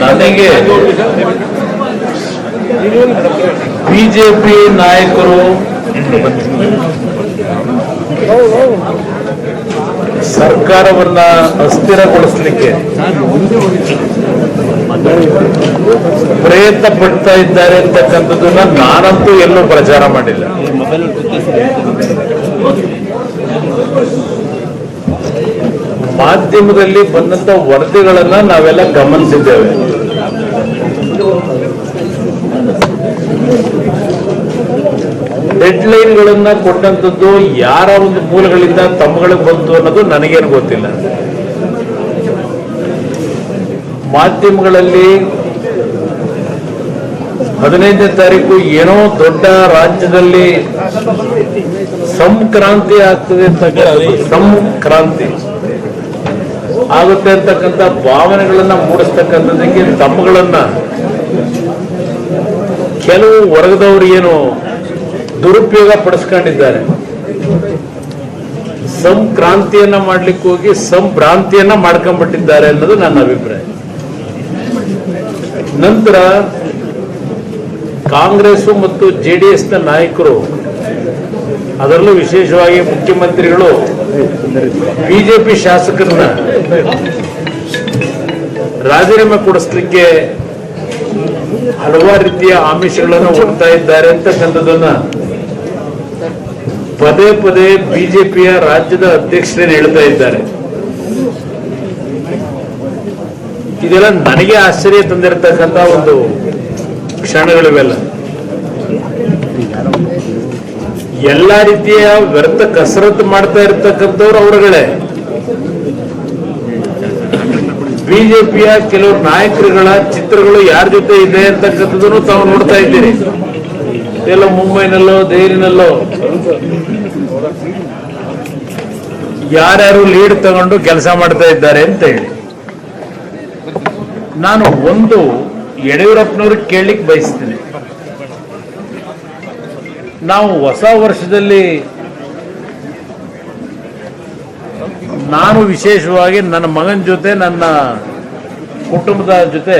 ನನಗೆ ಬಿಜೆಪಿ ನಾಯಕರು ಸರ್ಕಾರವನ್ನ ಅಸ್ಥಿರಗೊಳಿಸಲಿಕ್ಕೆ ಪ್ರಯತ್ನ ಪಡ್ತಾ ಇದ್ದಾರೆ ಅಂತಕ್ಕಂಥದ್ದನ್ನ ನಾನಂತೂ ಎಲ್ಲೂ ಪ್ರಚಾರ ಮಾಡಿಲ್ಲ. ಮಾಧ್ಯಮದಲ್ಲಿ ಬಂದಂತ ವರದಿಗಳನ್ನ ನಾವೆಲ್ಲ ಗಮನಿಸಿದ್ದೇವೆ. ಡೆಡ್ಲೈನ್ಗಳನ್ನ ಕೊಟ್ಟಂತದ್ದು ಯಾರ ಒಂದು ಮೂಲಗಳಿಂದ ತಮ್ಮಗಳಿಗೆ ಬಂತು ಅನ್ನೋದು ನನಗೇನು ಗೊತ್ತಿಲ್ಲ. ಮಾಧ್ಯಮಗಳಲ್ಲಿ 15ನೇ ತಾರೀಕು ಏನೋ ದೊಡ್ಡ ರಾಜ್ಯದಲ್ಲಿ ಸಂಕ್ರಾಂತಿ ಆಗ್ತದೆ ಸಂಕ್ರಾಂತಿ ಆಗುತ್ತೆ ಅಂತಕ್ಕಂಥ ಭಾವನೆಗಳನ್ನ ಮೂಡಿಸ್ತಕ್ಕಂಥದ್ದಕ್ಕೆ ತಮ್ಮಗಳನ್ನ ಕೆಲವು ವರ್ಗದವರು ಏನು ದುರುಪಯೋಗ ಪಡಿಸ್ಕೊಂಡಿದ್ದಾರೆ. ಸಂಕ್ರಾಂತಿಯನ್ನ ಮಾಡ್ಲಿಕ್ಕೆ ಹೋಗಿ ಸಂಭ್ರಾಂತಿಯನ್ನ ಮಾಡ್ಕೊಂಡ್ಬಿಟ್ಟಿದ್ದಾರೆ ಅನ್ನೋದು ನನ್ನ ಅಭಿಪ್ರಾಯ. ನಂತರ ಕಾಂಗ್ರೆಸ್ ಮತ್ತು JDS ನ ನಾಯಕರು, ಅದರಲ್ಲೂ ವಿಶೇಷವಾಗಿ ಮುಖ್ಯಮಂತ್ರಿಗಳು ಬಿಜೆಪಿ ಶಾಸಕರನ್ನ ರಾಜೀನಾಮೆ ಕೊಡಿಸ್ಲಿಕ್ಕೆ ಹಲವಾರು ರೀತಿಯ ಆಮಿಷಗಳನ್ನು ಒಡ್ತಾ ಇದ್ದಾರೆ ಅಂತಕ್ಕಂಥದ್ದನ್ನ ಪದೇ ಪದೇ ಬಿಜೆಪಿಯ ರಾಜ್ಯದ ಅಧ್ಯಕ್ಷರೇ ಹೇಳ್ತಾ ಇದ್ದಾರೆ. ಇದೆಲ್ಲ ನನಗೆ ಆಶ್ಚರ್ಯ ತಂದಿರತಕ್ಕಂಥ ಒಂದು ಕ್ಷಣಗಳಿವೆಲ್ಲ. ಎಲ್ಲ ರೀತಿಯ ವ್ಯರ್ಥ ಕಸರತ್ತು ಮಾಡ್ತಾ ಇರತಕ್ಕಂಥವ್ರು ಅವರುಗಳೇ. ಬಿಜೆಪಿಯ ಕೆಲವು ನಾಯಕರುಗಳ ಚಿತ್ರಗಳು ಯಾರ ಜೊತೆ ಇದೆ ಅಂತಕ್ಕಂಥದ್ದನ್ನು ತಾವು ನೋಡ್ತಾ ಇದ್ದೀರಿ. ಎಲ್ಲ ಮುಂಬೈನಲ್ಲೋ ದೆಹಲಿನಲ್ಲೋ ಯಾರ್ಯಾರು ಲೀಡ್ ತಗೊಂಡು ಕೆಲಸ ಮಾಡ್ತಾ ಇದ್ದಾರೆ ಅಂತ ಹೇಳಿ ನಾನು ಒಂದು ಯಡಿಯೂರಪ್ಪನವ್ರಿಗೆ ಕೇಳಲಿಕ್ಕೆ ಬಯಸ್ತೇನೆ. ನಾವು ಹೊಸ ವರ್ಷದಲ್ಲಿ ನಾನು ವಿಶೇಷವಾಗಿ ನನ್ನ ಮಗನ ಜೊತೆ ನನ್ನ ಕುಟುಂಬದ ಜೊತೆ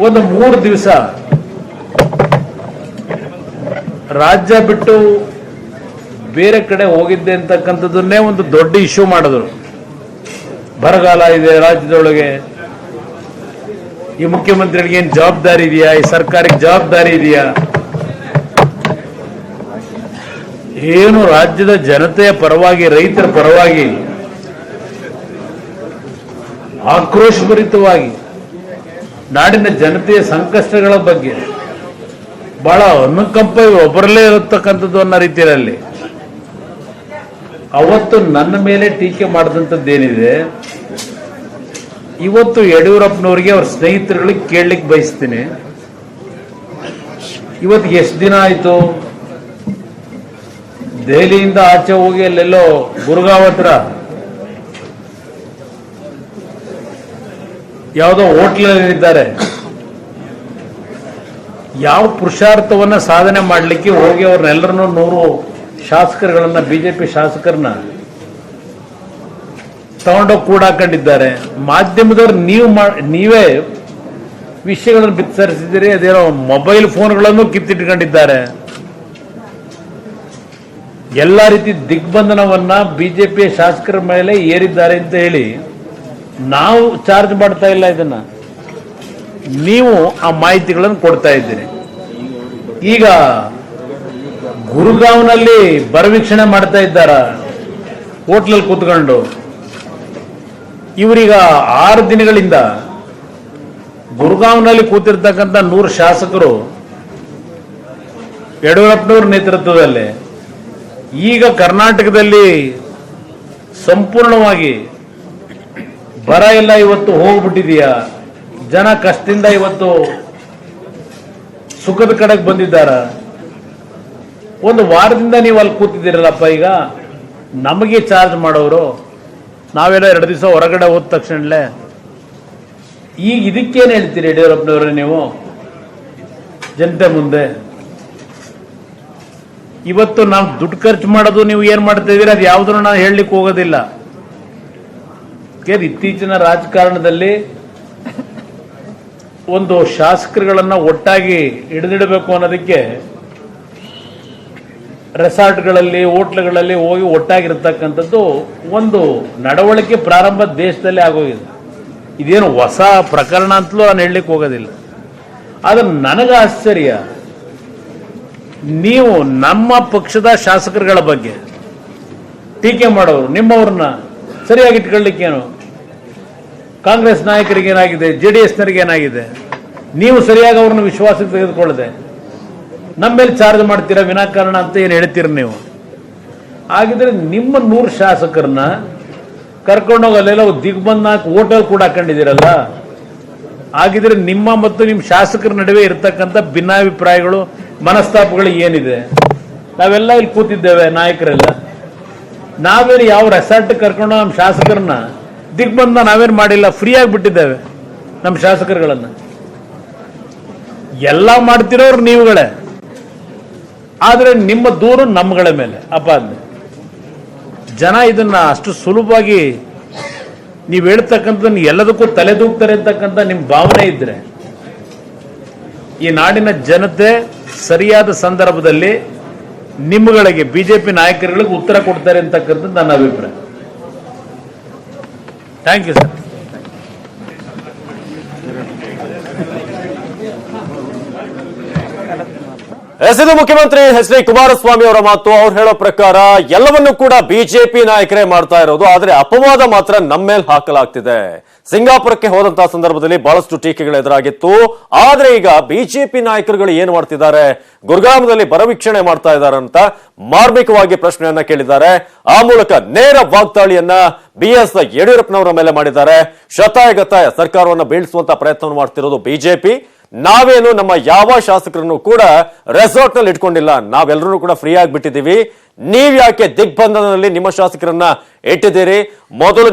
ಒಂದು 3 ದಿವಸ ರಾಜ್ಯ ಬಿಟ್ಟು ಬೇರೆ ಕಡೆ ಹೋಗಿದ್ದೆ ಅಂತಕ್ಕಂಥದ್ದನ್ನೇ ಒಂದು ದೊಡ್ಡ ಇಶ್ಯೂ ಮಾಡಿದ್ರು. ಬರಗಾಲ ಇದೆ ರಾಜ್ಯದೊಳಗೆ, ಈ ಮುಖ್ಯಮಂತ್ರಿಗಳಿಗೆ ಏನು ಜವಾಬ್ದಾರಿ ಇದೆಯಾ, ಈ ಸರ್ಕಾರಕ್ಕೆ ಜವಾಬ್ದಾರಿ ಇದೆಯಾ, ಏನು ರಾಜ್ಯದ ಜನತೆಯ ಪರವಾಗಿ ರೈತರ ಪರವಾಗಿ ಆಕ್ರೋಶಭರಿತವಾಗಿ ನಾಡಿನ ಜನತೆಯ ಸಂಕಷ್ಟಗಳ ಬಗ್ಗೆ ಬಹಳ ಅನುಕಂಪ ಒಬ್ಬರಲ್ಲೇ ಇರತಕ್ಕಂಥದ್ದು ಅನ್ನೋ ರೀತಿಯಲ್ಲಿ ಅವತ್ತು ನನ್ನ ಮೇಲೆ ಟೀಕೆ ಮಾಡಿದಂಥದ್ದೇನಿದೆ, ಇವತ್ತು ಯಡಿಯೂರಪ್ಪನವರಿಗೆ ಅವ್ರ ಸ್ನೇಹಿತರುಗಳಿಗೆ ಕೇಳಲಿಕ್ಕೆ ಬಯಸ್ತೀನಿ. ಇವತ್ತು ಎಷ್ಟು ದಿನ ಆಯ್ತು ದೆಹಲಿಯಿಂದ ಆಚೆ ಹೋಗಿ ಅಲ್ಲೆಲ್ಲೋ ಗುರುಗಾಂವ್ ಹತ್ರ ಯಾವುದೋ ಹೋಟ್ಲಲ್ಲಿದ್ದಾರೆ. ಯಾವ ಪುರುಷಾರ್ಥವನ್ನ ಸಾಧನೆ ಮಾಡಲಿಕ್ಕೆ ಹೋಗಿ ಅವ್ರನ್ನೆಲ್ಲರನ್ನೂ 100 ಶಾಸಕರುಗಳನ್ನ ಬಿಜೆಪಿ ಶಾಸಕರನ್ನ ತಗೊಂಡೋಗಿ ಕೂಡಾಕೊಂಡಿದ್ದಾರೆ. ಮಾಧ್ಯಮದವ್ರು ನೀವೇ ವಿಷಯಗಳನ್ನು ಬಿತ್ತರಿಸಿದ್ದೀರಿ. ಅದೇನೋ ಮೊಬೈಲ್ ಫೋನ್ಗಳನ್ನು ಕಿತ್ತಿಟ್ಕೊಂಡಿದ್ದಾರೆ. ಎಲ್ಲ ರೀತಿ ದಿಗ್ಬಂಧನವನ್ನ ಬಿಜೆಪಿಯ ಶಾಸಕರ ಮೇಲೆ ಏರಿದ್ದಾರೆ ಅಂತ ಹೇಳಿ ನಾವು ಚಾರ್ಜ್ ಮಾಡ್ತಾ ಇಲ್ಲ. ಇದನ್ನ ನೀವು ಆ ಮಾಹಿತಿಗಳನ್ನು ಕೊಡ್ತಾ ಇದ್ದೀರಿ. ಈಗ ಗುರುಗಾಂವ್ನಲ್ಲಿ ಬರವೀಕ್ಷಣೆ ಮಾಡ್ತಾ ಇದ್ದಾರ ಹೋಟ್ಲಲ್ಲಿ ಕೂತ್ಕೊಂಡು. ಇವರೀಗ 6 ದಿನಗಳಿಂದ ಗುರುಗಾಂವ್ನಲ್ಲಿ ಕೂತಿರ್ತಕ್ಕಂಥ 100 ಶಾಸಕರು ಯಡಿಯೂರಪ್ಪನವ್ರ ನೇತೃತ್ವದಲ್ಲಿ ಈಗ ಕರ್ನಾಟಕದಲ್ಲಿ ಸಂಪೂರ್ಣವಾಗಿ ಬರ ಎಲ್ಲ ಇವತ್ತು ಹೋಗ್ಬಿಟ್ಟಿದೆಯಾ, ಜನ ಕಷ್ಟದಿಂದ ಇವತ್ತು ಸುಖದ ಕಡೆಗೆ ಬಂದಿದ್ದಾರ. ಒಂದು ವಾರದಿಂದ ನೀವು ಅಲ್ಲಿ ಕೂತಿದ್ದೀರಲ್ಲಪ್ಪ, ಈಗ ನಮಗೆ ಚಾರ್ಜ್ ಮಾಡೋರು. ನಾವೆಲ್ಲ 2 ದಿವಸ ಹೊರಗಡೆ ಹೋದ ತಕ್ಷಣಲೇ ಈಗ ಇದಕ್ಕೇನು ಹೇಳ್ತೀರಿ ಯಡಿಯೂರಪ್ಪನವ್ರೆ ನೀವು ಜನತೆ ಮುಂದೆ? ಇವತ್ತು ನಾವು ದುಡ್ಡು ಖರ್ಚು ಮಾಡೋದು ನೀವು ಏನ್ ಮಾಡ್ತಾ ಇದೀರಿ ಅದು ಯಾವುದನ್ನು ನಾನು ಹೇಳಲಿಕ್ಕೆ ಹೋಗೋದಿಲ್ಲ. ಇತ್ತೀಚಿನ ರಾಜಕಾರಣದಲ್ಲಿ ಒಂದು ಶಾಸಕರುಗಳನ್ನ ಒಟ್ಟಾಗಿ ಹಿಡಿದಿಡಬೇಕು ಅನ್ನೋದಕ್ಕೆ ರೆಸಾರ್ಟ್ಗಳಲ್ಲಿ ಹೋಟ್ಲ್ಗಳಲ್ಲಿ ಹೋಗಿ ಒಟ್ಟಾಗಿರ್ತಕ್ಕಂಥದ್ದು ಒಂದು ನಡವಳಿಕೆ ಪ್ರಾರಂಭ ದೇಶದಲ್ಲೇ ಆಗೋಗಿದೆ. ಇದೇನು ಹೊಸ ಪ್ರಕರಣ ಅಂತಲೂ ನಾನು ಹೇಳಲಿಕ್ಕೆ ಹೋಗೋದಿಲ್ಲ. ಆದರೆ ನನಗೆ ಆಶ್ಚರ್ಯ, ನೀವು ನಮ್ಮ ಪಕ್ಷದ ಶಾಸಕರುಗಳ ಬಗ್ಗೆ ಟೀಕೆ ಮಾಡೋರು, ನಿಮ್ಮವ್ರನ್ನ ಸರಿಯಾಗಿ ಇಟ್ಕೊಳ್ಳಿಕ್ಕೇನು, ಕಾಂಗ್ರೆಸ್ ನಾಯಕರಿಗೆ ಏನಾಗಿದೆ, JDSನರಿಗೆ ಏನಾಗಿದೆ, ನೀವು ಸರಿಯಾಗಿ ಅವ್ರನ್ನ ವಿಶ್ವಾಸಕ್ಕೆ ತೆಗೆದುಕೊಳ್ಳದೆ ನಮ್ಮ ಮೇಲೆ ಚಾರ್ಜ್ ಮಾಡ್ತೀರಾ ವಿನಾಕಾರಣ ಅಂತ ಏನು ಹೇಳ್ತೀರ ನೀವು. ಹಾಗಿದ್ರೆ ನಿಮ್ಮ 100 ಶಾಸಕರನ್ನ ಕರ್ಕೊಂಡೋಗಿ ಅಲ್ಲೆಲ್ಲ ದಿಗ್ಬಂಧನ ಹೋಟೆಲ್ ಕೂಡ ಹಾಕೊಂಡಿದ್ದೀರಲ್ಲ. ಹಾಗಿದ್ರೆ ನಿಮ್ಮ ಮತ್ತು ನಿಮ್ಮ ಶಾಸಕರ ನಡುವೆ ಇರತಕ್ಕಂಥ ಭಿನ್ನಾಭಿಪ್ರಾಯಗಳು, ಮನಸ್ತಾಪಗಳು ಏನಿದೆ? ನಾವೆಲ್ಲ ಇಲ್ಲಿ ಕೂತಿದ್ದೇವೆ ನಾಯಕರೆಲ್ಲ, ನಾವೇನು ಯಾವ ರೆಸಾರ್ಟ್ ಕರ್ಕೊಂಡು ನಮ್ಮ ಶಾಸಕರನ್ನ ದಿಗ್ಬಂಧನ ನಾವೇನು ಮಾಡಿಲ್ಲ, ಫ್ರೀಯಾಗಿ ಬಿಟ್ಟಿದ್ದೇವೆ ನಮ್ಮ ಶಾಸಕರುಗಳನ್ನ. ಎಲ್ಲ ಮಾಡ್ತಿರೋರು ನೀವುಗಳೇ, ಆದರೆ ನಿಮ್ಮ ದೂರು ನಮ್ಮಗಳ ಮೇಲೆ ಅಪಾದನೆ. ಜನ ಇದನ್ನ ಅಷ್ಟು ಸುಲಭವಾಗಿ ನೀವು ಹೇಳ್ತಕ್ಕಂಥದ್ದನ್ನು ಎಲ್ಲದಕ್ಕೂ ತಲೆದೂಗ್ತಾರೆ ಅಂತಕ್ಕಂಥ ನಿಮ್ಮ ಭಾವನೆ ಇದ್ರೆ, ಈ ನಾಡಿನ ಜನತೆ ಸರಿಯಾದ ಸಂದರ್ಭದಲ್ಲಿ ನಿಮ್ಮಗಳಿಗೆ ಬಿಜೆಪಿ ನಾಯಕರುಗಳಿಗೆ ಉತ್ತರ ಕೊಡ್ತಾರೆ ಅಂತಕ್ಕಂಥದ್ದು ನನ್ನ ಅಭಿಪ್ರಾಯ. Thank you sir. ಇದು ಮುಖ್ಯಮಂತ್ರಿ ಎಚ್.ಡಿ. ಕುಮಾರಸ್ವಾಮಿ ಅವರ ಮಾತು. ಅವ್ರು ಹೇಳೋ ಪ್ರಕಾರ ಎಲ್ಲವನ್ನೂ ಕೂಡ ಬಿಜೆಪಿ ನಾಯಕರೇ ಮಾಡ್ತಾ ಇರೋದು, ಆದ್ರೆ ಅಪವಾದ ಮಾತ್ರ ನಮ್ಮ ಮೇಲೆ ಹಾಕಲಾಗ್ತಿದೆ. ಸಿಂಗಾಪುರಕ್ಕೆ ಹೋದಂತಹ ಸಂದರ್ಭದಲ್ಲಿ ಬಹಳಷ್ಟು ಟೀಕೆಗಳು ಎದುರಾಗಿತ್ತು. ಆದ್ರೆ ಈಗ ಬಿಜೆಪಿ ನಾಯಕರುಗಳು ಏನ್ ಮಾಡ್ತಿದ್ದಾರೆ, ಗುರುಗಾಮದಲ್ಲಿ ಬರವೀಕ್ಷಣೆ ಮಾಡ್ತಾ ಇದ್ದಾರೆ ಅಂತ ಮಾರ್ಮಿಕವಾಗಿ ಪ್ರಶ್ನೆಯನ್ನ ಕೇಳಿದ್ದಾರೆ. ಆ ಮೂಲಕ ನೇರ ವಾಗ್ದಾಳಿಯನ್ನ BS ಯಡಿಯೂರಪ್ಪನವರ ಮೇಲೆ ಮಾಡಿದ್ದಾರೆ. ಶತಾಯಗತಾಯ ಸರ್ಕಾರವನ್ನು ಬೀಳಿಸುವಂತ ಪ್ರಯತ್ನವನ್ನು ಮಾಡ್ತಿರೋದು ಬಿಜೆಪಿ. ನಾವೇನು ನಮ್ಮ ಯಾವ ಶಾಸಕರನ್ನು ಕೂಡ ರೆಸಾರ್ಟ್ ನಲ್ಲಿ ಇಟ್ಕೊಂಡಿಲ್ಲ, ನಾವೆಲ್ಲರೂ ಕೂಡ ಫ್ರೀ ಆಗಿ ಬಿಟ್ಟಿದ್ದೀವಿ. ನೀವ್ ಯಾಕೆ ದಿಗ್ಬಂಧನದಲ್ಲಿ ನಿಮ್ಮ ಶಾಸಕರನ್ನ ಇಟ್ಟಿದ್ದೀರಿ? ಮೊದಲು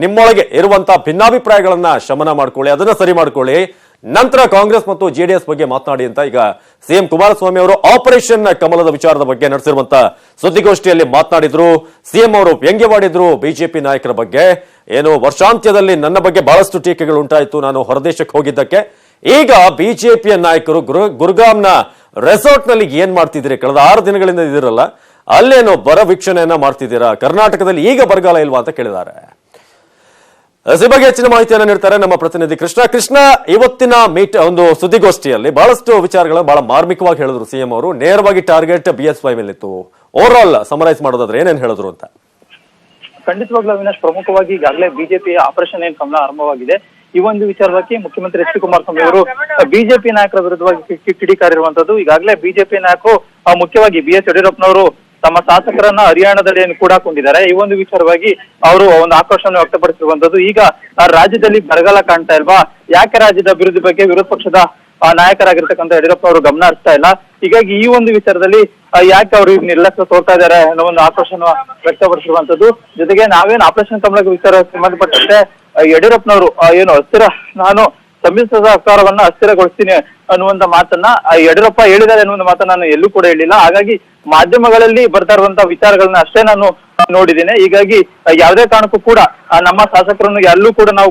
ನಿಮ್ಮೊಳಗೆ ಇರುವಂತಹ ಭಿನ್ನಾಭಿಪ್ರಾಯಗಳನ್ನ ಶಮನ ಮಾಡ್ಕೊಳ್ಳಿ, ಅದನ್ನ ಸರಿ ಮಾಡ್ಕೊಳ್ಳಿ, ನಂತರ ಕಾಂಗ್ರೆಸ್ ಮತ್ತು JDS ಬಗ್ಗೆ ಮಾತನಾಡಿ ಅಂತ ಈಗ CM ಕುಮಾರಸ್ವಾಮಿ ಅವರು ಆಪರೇಷನ್ ಕಮಲದ ವಿಚಾರದ ಬಗ್ಗೆ ನಡೆಸಿರುವಂತ ಸುದ್ದಿಗೋಷ್ಠಿಯಲ್ಲಿ ಮಾತನಾಡಿದ್ರು. CM ಅವರು ವ್ಯಂಗ್ಯವಾಡಿದ್ರು ಬಿಜೆಪಿ ನಾಯಕರ ಬಗ್ಗೆ. ಏನು ವರ್ಷಾಂತ್ಯದಲ್ಲಿ ನನ್ನ ಬಗ್ಗೆ ಬಹಳಷ್ಟು ಟೀಕೆಗಳು ಉಂಟಾಯಿತು ನಾನು ಹೊರದೇಶಕ್ಕೆ ಹೋಗಿದ್ದಕ್ಕೆ. ಈಗ ಬಿಜೆಪಿಯ ನಾಯಕರು ಗುರುಗಾಮ್ನ ರೆಸಾರ್ಟ್ ನಲ್ಲಿ ಏನ್ ಮಾಡ್ತಿದ್ದೀರಿ? ಕಳೆದ 6 ದಿನಗಳಿಂದ ಇದಿರಲ್ಲ, ಅಲ್ಲೇನೋ ಬರ ವೀಕ್ಷಣೆಯನ್ನ ಮಾಡ್ತಿದ್ದೀರಾ? ಕರ್ನಾಟಕದಲ್ಲಿ ಈಗ ಬರಗಾಲ ಇಲ್ವಾ ಅಂತ ಕೇಳಿದ್ದಾರೆ. ಈ ಬಗ್ಗೆ ಹೆಚ್ಚಿನ ಮಾಹಿತಿಯನ್ನು ನೀಡ್ತಾರೆ ನಮ್ಮ ಪ್ರತಿನಿಧಿ ಕೃಷ್ಣ. ಇವತ್ತಿನ ಒಂದು ಸುದ್ದಿಗೋಷ್ಠಿಯಲ್ಲಿ ಬಹಳಷ್ಟು ವಿಚಾರಗಳು ಬಹಳ ಮಾರ್ಮಿಕವಾಗಿ ಹೇಳಿದ್ರು CM ಅವರು. ನೇರವಾಗಿ ಟಾರ್ಗೆಟ್ BS5 ಮೇಲಿತ್ತು. ಓವರ್ ಆಲ್ ಸಮರೈಸ್ ಮಾಡೋದಾದ್ರೆ ಏನೇನ್ ಹೇಳಿದ್ರು ಅಂತ? ಖಂಡಿತವಾಗ್ಲೂ ಅವಿನಾಶ್, ಪ್ರಮುಖವಾಗಿ ಈಗಾಗಲೇ ಬಿಜೆಪಿ ಆಪರೇಷನ್ ಏನ್ ಕಮಲ ಆರಂಭವಾಗಿದೆ. ಈ ಒಂದು ವಿಚಾರವಾಗಿ ಮುಖ್ಯಮಂತ್ರಿ ಎಚ್.ಡಿ. ಕುಮಾರಸ್ವಾಮಿ ಅವರು ಬಿಜೆಪಿ ನಾಯಕರ ವಿರುದ್ಧವಾಗಿ ಕಿಡಿಕಾರಿರುವಂತದ್ದು. ಈಗಾಗಲೇ ಬಿಜೆಪಿ ನಾಯಕರು ಮುಖ್ಯವಾಗಿ BS ಯಡಿಯೂರಪ್ಪನವರು ತಮ್ಮ ಶಾಸಕರನ್ನ ಹರಿಯಾಣದಲ್ಲಿ ಕೂಡ ಕೊಂಡಿದ್ದಾರೆ. ಈ ಒಂದು ವಿಚಾರವಾಗಿ ಅವರು ಒಂದು ಆಕ್ರೋಶವನ್ನು ವ್ಯಕ್ತಪಡಿಸಿರುವಂತದ್ದು. ಈಗ ರಾಜ್ಯದಲ್ಲಿ ಬರಗಾಲ ಕಾಣ್ತಾ ಇಲ್ವಾ, ಯಾಕೆ ರಾಜ್ಯದ ಅಭಿವೃದ್ಧಿ ಬಗ್ಗೆ ವಿರೋಧ ಪಕ್ಷದ ನಾಯಕರಾಗಿರ್ತಕ್ಕಂಥ ಯಡಿಯೂರಪ್ಪ ಅವರು ಗಮನ ಹರಿಸ್ತಾ ಇಲ್ಲ? ಹೀಗಾಗಿ ಈ ಒಂದು ವಿಚಾರದಲ್ಲಿ ಯಾಕೆ ಅವರು ನಿರ್ಲಕ್ಷ್ಯ ತೋರ್ತಾ ಇದ್ದಾರೆ ಅನ್ನೋ ಒಂದು ಆಕ್ರೋಶವನ್ನು ವ್ಯಕ್ತಪಡಿಸಿರುವಂತದ್ದು. ಜೊತೆಗೆ ನಾವೇನು ಆಪರೇಷನ್ ಕಮಲ ವಿಚಾರ ಸಂಬಂಧಪಟ್ಟಂತೆ ಯಡಿಯೂರಪ್ಪನವರು ಏನು ಅಸ್ಥಿರ, ನಾನು ಸಮ್ಮಿಶ್ರ ಸರ್ಕಾರವನ್ನ ಅಸ್ಥಿರಗೊಳಿಸ್ತೀನಿ ಅನ್ನುವಂತ ಮಾತನ್ನ ಯಡಿಯೂರಪ್ಪ ಹೇಳಿದ್ದಾರೆ ಅನ್ನುವಂತ ಮಾತನ್ನ ನಾನು ಎಲ್ಲೂ ಕೂಡ ಹೇಳಿಲ್ಲ. ಹಾಗಾಗಿ ಮಾಧ್ಯಮಗಳಲ್ಲಿ ಬರ್ತಾ ಇರುವಂತಹ ವಿಚಾರಗಳನ್ನ ಅಷ್ಟೇ ನಾನು ನೋಡಿದ್ದೀನಿ. ಹೀಗಾಗಿ ಯಾವುದೇ ಕಾರಣಕ್ಕೂ ಕೂಡ ನಮ್ಮ ಶಾಸಕರನ್ನು ಎಲ್ಲೂ ಕೂಡ ನಾವು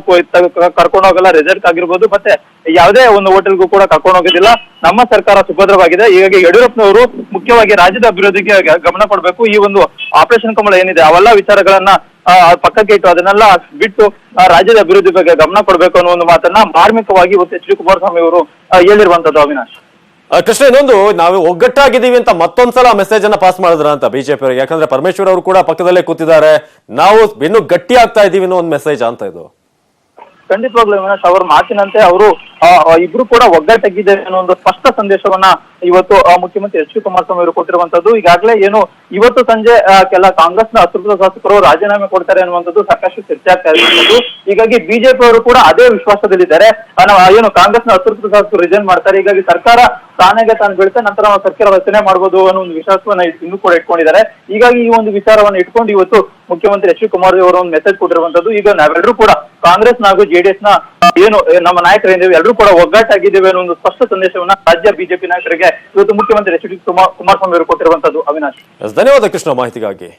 ಕರ್ಕೊಂಡು ಹೋಗಲ್ಲ. ರೆಸಾರ್ಟ್ ಆಗಿರ್ಬೋದು, ಮತ್ತೆ ಯಾವುದೇ ಒಂದು ಹೋಟೆಲ್ಗೂ ಕೂಡ ಕರ್ಕೊಂಡು ಹೋಗೋದಿಲ್ಲ. ನಮ್ಮ ಸರ್ಕಾರ ಸುಭದ್ರವಾಗಿದೆ. ಹೀಗಾಗಿ ಯಡಿಯೂರಪ್ಪನವರು ಮುಖ್ಯವಾಗಿ ರಾಜ್ಯದ ಅಭಿವೃದ್ಧಿಗೆ ಗಮನ ಕೊಡಬೇಕು. ಈ ಒಂದು ಆಪರೇಷನ್ ಕಮಲ ಏನಿದೆ ಅವೆಲ್ಲ ವಿಚಾರಗಳನ್ನ ಪಕ್ಕಕ್ಕೆ ಇಟ್ಟು ಅದನ್ನೆಲ್ಲ ಬಿಟ್ಟು ರಾಜ್ಯದ ಅಭಿವೃದ್ಧಿ ಬಗ್ಗೆ ಗಮನ ಕೊಡಬೇಕು ಅನ್ನೋ ಒಂದು ಮಾತನ್ನ ಮಾರ್ಮಿಕವಾಗಿ ಇವತ್ತು ಎಚ್.ಡಿ. ಕುಮಾರಸ್ವಾಮಿ ಅವರು ಹೇಳಿರುವಂತದ್ದು. ಅವಿನಾಶ್, ಕೃಷ್ಣ, ಇನ್ನೊಂದು ನಾವು ಒಗ್ಗಟ್ಟಾಗಿದ್ದೀವಿ ಅಂತ ಮತ್ತೊಂದ್ಸಲ ಮೆಸೇಜ್ ಅನ್ನ ಪಾಸ್ ಮಾಡಿದ್ರ ಅಂತ ಬಿಜೆಪಿ ಅವರಿಗೆ. ಯಾಕಂದ್ರೆ ಪರಮೇಶ್ವರ್ ಅವರು ಕೂಡ ಪಕ್ಕದಲ್ಲೇ ಕೂತಿದ್ದಾರೆ, ನಾವು ಇನ್ನೂ ಗಟ್ಟಿ ಆಗ್ತಾ ಇದೀವಿ ಅನ್ನೋ ಒಂದು ಮೆಸೇಜ್ ಅಂತ ಇದು. ಖಂಡಿತವಾಗ್ಲೂ ಅವಿನಾಶ್, ಅವರ ಮಾತಿನಂತೆ ಅವರು ಇಬ್ರು ಕೂಡ ಒಗ್ಗಟ್ಟಾಗಿದ್ದೇವೆ ಅನ್ನೋ ಒಂದು ಸ್ಪಷ್ಟ ಸಂದೇಶವನ್ನ ಇವತ್ತು ಮುಖ್ಯಮಂತ್ರಿ ಎಚ್.ಡಿ. ಕುಮಾರಸ್ವಾಮಿ ಅವರು ಕೊಟ್ಟಿರುವಂತದ್ದು. ಈಗಾಗಲೇ ಏನು ಇವತ್ತು ಸಂಜೆ ಕೆಲ ಕಾಂಗ್ರೆಸ್ನ ಅತೃಪ್ತ ಶಾಸಕರು ರಾಜೀನಾಮೆ ಕೊಡ್ತಾರೆ ಅನ್ನುವಂಥದ್ದು ಸಾಕಷ್ಟು ಚರ್ಚೆ ಆಗ್ತಾ ಇರುವಂತದ್ದು. ಹೀಗಾಗಿ ಬಿಜೆಪಿ ಅವರು ಕೂಡ ಅದೇ ವಿಶ್ವಾಸದಲ್ಲಿದ್ದಾರೆ. ಏನು ಕಾಂಗ್ರೆಸ್ನ ಅತೃಪ್ತ ಶಾಸಕರು ರಿಸೈನ್ ಮಾಡ್ತಾರೆ, ಹೀಗಾಗಿ ಸರ್ಕಾರ ತಾನಾಗೆ ತಾನು ಬೀಳುತ್ತೆ, ನಂತರ ನಾವು ಸರ್ಕಾರ ರಚನೆ ಮಾಡಬಹುದು ಅನ್ನೋ ಒಂದು ವಿಶ್ವಾಸವನ್ನ ಇನ್ನೂ ಕೂಡ ಇಟ್ಕೊಂಡಿದ್ದಾರೆ. ಹೀಗಾಗಿ ಈ ಒಂದು ವಿಚಾರವನ್ನು ಇಟ್ಕೊಂಡು ಇವತ್ತು ಮುಖ್ಯಮಂತ್ರಿ ಎಚ್.ಡಿ. ಕುಮಾರಸ್ವಾಮಿ ಅವರು ಒಂದು ಮೆಸೇಜ್ ಕೊಟ್ಟಿರುವಂತದ್ದು. ಈಗ ನಾವೆಲ್ಲರೂ ಕೂಡ ಕಾಂಗ್ರೆಸ್ ಹಾಗೂ JDS ನ ಏನು ನಮ್ಮ ನಾಯಕರೇನಿದ್ದೇವೆ ಎಲ್ಲರೂ ಕೂಡ ಒಗ್ಗಟ್ಟಾಗಿದ್ದೇವೆ ಅನ್ನೋ ಒಂದು ಸ್ಪಷ್ಟ ಸಂದೇಶವನ್ನ ರಾಜ್ಯ ಬಿಜೆಪಿ ನಾಯಕರಿಗೆ ಇವತ್ತು ಮುಖ್ಯಮಂತ್ರಿ ಎಚ್.ಡಿ. ಕುಮಾರಸ್ವಾಮಿ ಅವರು ಕೊಟ್ಟಿರುವಂತದ್ದು. ಅವಿನಾಶ್, ಧನ್ಯವಾದ ಕೃಷ್ಣ ಮಾಹಿತಿಗಾಗಿ.